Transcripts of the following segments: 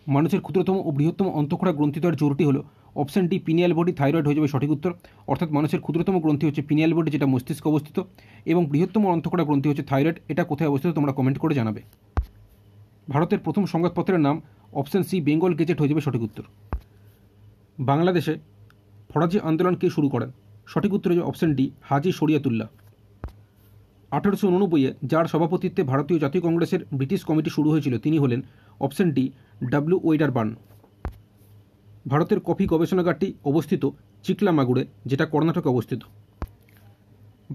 মানুষের ক্ষুদ্রতম ও বৃহত্তম অন্তঃক্ষরা গ্রন্থিদ্বয়ের জোড়টি হলো option D pineal body thyroid হয়ে যাবে সঠিক উত্তর। অর্থাৎ মানুষের ক্ষুদ্রতম গ্রন্থি হচ্ছে পিনিয়াল বডি, যেটা মস্তিষ্কে অবস্থিত, এবং বৃহত্তম অন্তঃক্ষরা গ্রন্থি হচ্ছে থাইরয়েড। এটা কোথায় অবস্থিত তোমরা কমেন্ট করে জানাবে। ভারতের প্রথম সংবাদপত্রের নাম অপশন সি বেঙ্গল গেজেট হয়ে যাবে সঠিক উত্তর। বাংলাদেশে ফরাজি আন্দোলন কে শুরু করেন? সঠিক উত্তর হয়ে অপশন ডি হাজি শরিয়তুল্লাহ। 1889-এ যার সভাপতিত্বে ভারতীয় জাতীয় কংগ্রেসের ব্রিটিশ কমিটি শুরু হয়েছিল তিনি হলেন অপশন ডি ডাব্লিউ ওয়েডারবার্ন। ভারতের কফি গবেষণাগারটি অবস্থিত চিকলামাগুড়ে, যেটা কর্ণাটকে অবস্থিত।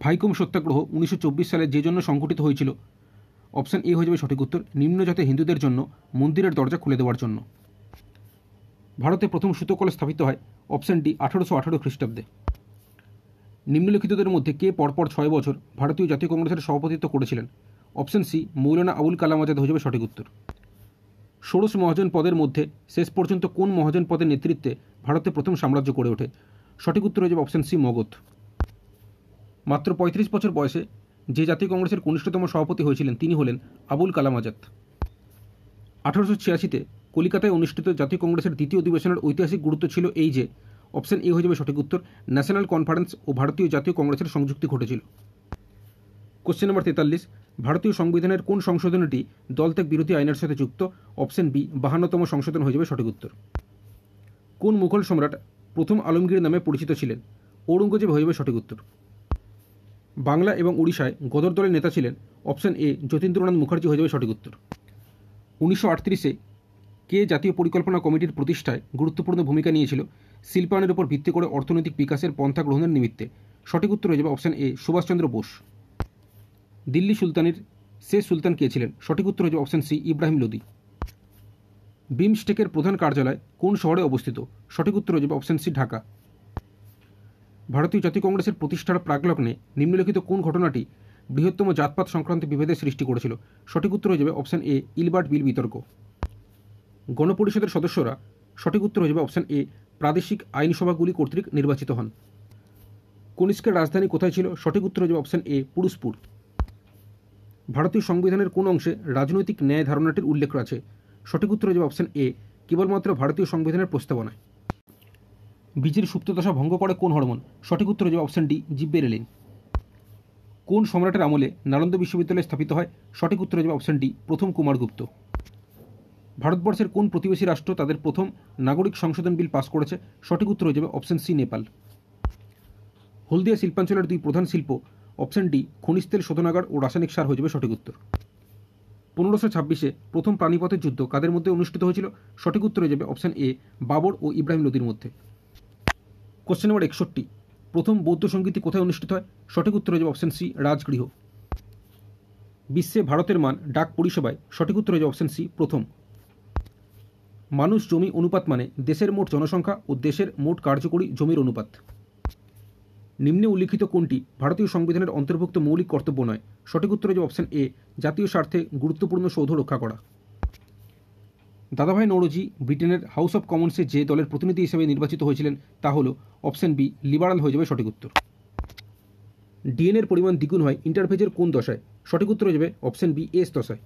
ভাইকোম সত্যাগ্রহ 1924 সালে যে জন্য সংঘটিত হয়েছিল? অপশন এ হয়ে যাবে সঠিক উত্তর, নিম্নজাতে হিন্দুদের জন্য মন্দিরের দরজা খুলে দেওয়ার জন্য। ভারতে প্রথম সুতোকল স্থাপিত হয়? অপশন ডি 1818 খ্রিস্টাব্দে। নিম্নলিখিতদের মধ্যে কে পরপর 6 বছর ভারতীয় জাতীয় কংগ্রেসের সভাপতিত্ব করেছিলেন? অপশন সি মৌলানা আবুল কালাম আজাদ হয়ে যাবে সঠিক উত্তর। ষোড়শ মহাজন পদের মধ্যে শেষ পর্যন্ত কোন মহাজন পদের নেতৃত্বে ভারতে প্রথম সাম্রাজ্য গড়ে ওঠে? সঠিক উত্তর হয়ে যাবে অপশন সি মগধ। মাত্র 35 বছর বয়সে যে জাতীয় কংগ্রেসের কনিষ্ঠতম সভাপতি হয়েছিলেন তিনি হলেন আবুল কালাম আজাদ। 1886-তে কলিকাতায় অনুষ্ঠিত জাতীয় কংগ্রেসের দ্বিতীয় অধিবেশনের ঐতিহাসিক গুরুত্ব ছিল এই যে? অপশন এ হয়ে যাবে সঠিক উত্তর, ন্যাশনাল কনফারেন্স ও ভারতীয় জাতীয় কংগ্রেসের সংযুক্তি ঘটেছিল। কোশ্চেন নম্বর 43, ভারতীয় সংবিধানের কোন সংশোধনীটি দলত্যাগ বিরোধী আইনের সাথে যুক্ত? অপশন বি 52তম সংশোধন হয়ে যাবে সঠিক উত্তর। কোন মুঘল সম্রাট প্রথম আলমগীর নামে পরিচিত ছিলেন? ঔরঙ্গজেব হয়ে যাবে সঠিক উত্তর। বাংলা এবং উড়িষ্যায় গদর দলের নেতা ছিলেন? অপশন এ যতীন্দ্রনাথ মুখার্জি হয়ে যাবে সঠিক উত্তর। 1938-এ কে জাতীয় পরিকল্পনা কমিটির প্রতিষ্ঠায় গুরুত্বপূর্ণ ভূমিকা নিয়েছিল শিল্পায়নের উপর ভিত্তি করে অর্থনৈতিক বিকাশের পন্থা গ্রহণের নিমিত্তে? সঠিক উত্তর হয়ে যাবে অপশন এ সুভাষচন্দ্র বোস। দিল্লি সুলতানের শেষ সুলতান কে ছিলেন? সঠিক উত্তর হয়ে যাবে অপশন সি ইব্রাহিম লোদি। বিমস্টেকের প্রধান কার্যালয় কোন শহরে অবস্থিত? সঠিক উত্তর হয়ে যাবে অপশন সি ঢাকা। ভারতীয় জাতীয় কংগ্রেসের প্রতিষ্ঠার প্রাকলগ্নে নিম্নলিখিত কোন ঘটনাটি বৃহত্তম জাতপাত সংক্রান্ত বিভেদের সৃষ্টি করেছিল? সঠিক উত্তর হয়ে যাবে অপশন এ ইলবার্ট বিল বিতর্ক। গণপরিষদের সদস্যরা? সঠিক উত্তর হয়ে যাবে অপশন এ প্রাদেশিক আইনসভাগুলি কর্তৃক নির্বাচিত হন। কনিষ্কের রাজধানী কোথায় ছিল? সঠিক উত্তর হয়ে যাবে অপশন এ পুরুষপুর। ভারতীয় সংবিধানের কোন অংশে রাজনৈতিক ন্যায় ধারণাটির উল্লেখ আছে? সঠিক উত্তর হয়ে যাবে অপশন এ কেবলমাত্র ভারতীয় সংবিধানের প্রস্তাবনায়। বীজের সুপ্তদশা ভঙ্গ করে কোন হরমোন? সঠিক উত্তর হয়ে যাবে অপশন ডি জিব্বেরেলিন। কোন সম্রাটের আমলে নালন্দা বিশ্ববিদ্যালয় স্থাপিত হয়? সঠিক উত্তর হয়ে যাবে অপশন ডি প্রথম কুমারগুপ্ত। ভারতবর্ষের কোন প্রতিবেশী রাষ্ট্র তাদের প্রথম নাগরিক সংশোধন বিল পাস করেছে? সঠিক উত্তর হয়ে যাবে অপশন সি নেপাল। হলদিয়া শিল্পাঞ্চলের দুই প্রধান শিল্প? অপশন ডি খনিজ তেল শোধনাগার ও রাসায়নিক সার হয়ে যাবে সঠিক উত্তর। 1526-এ প্রথম পানিপথের যুদ্ধ কাদের মধ্যে অনুষ্ঠিত হয়েছিল? সঠিক উত্তর হয়ে যাবে অপশন এ বাবর ও ইব্রাহিম লোদির মধ্যে। কোশ্চেন নম্বর 61, প্রথম বৌদ্ধ সঙ্গীতটি কোথায় অনুষ্ঠিত হয়? সঠিক উত্তর হয়ে যাবে অপশন সি রাজগৃহ। বিশ্বে ভারতের মান ডাক পরিষেবায়? সঠিক উত্তর হয়ে যাবে অপশন সি প্রথম। মানুষ জমি অনুপাত মানে দেশের মোট জনসংখ্যা ও দেশের মোট কার্যকরী জমির অনুপাত। নিম্নে উল্লিখিত কোনটি ভারতীয় সংবিধানের অন্তর্ভুক্ত মৌলিক কর্তব্য নয়? সঠিক উত্তর হয়ে যাবে অপশন এ জাতীয় স্বার্থে গুরুত্বপূর্ণ সৌধ রক্ষা করা। দাদাভাই নওরোজি ব্রিটেনের হাউস অব কমন্সে যে দলের প্রতিনিধি হিসেবে নির্বাচিত হয়েছিলেন তা হল অপশন বি লিবারাল হয়ে যাবে সঠিক উত্তর। ডিএনএর পরিমাণ দ্বিগুণ হয় ইন্টারফেজের কোন দশায়? সঠিক উত্তর হয়ে যাবে অপশন বি এস দশায়।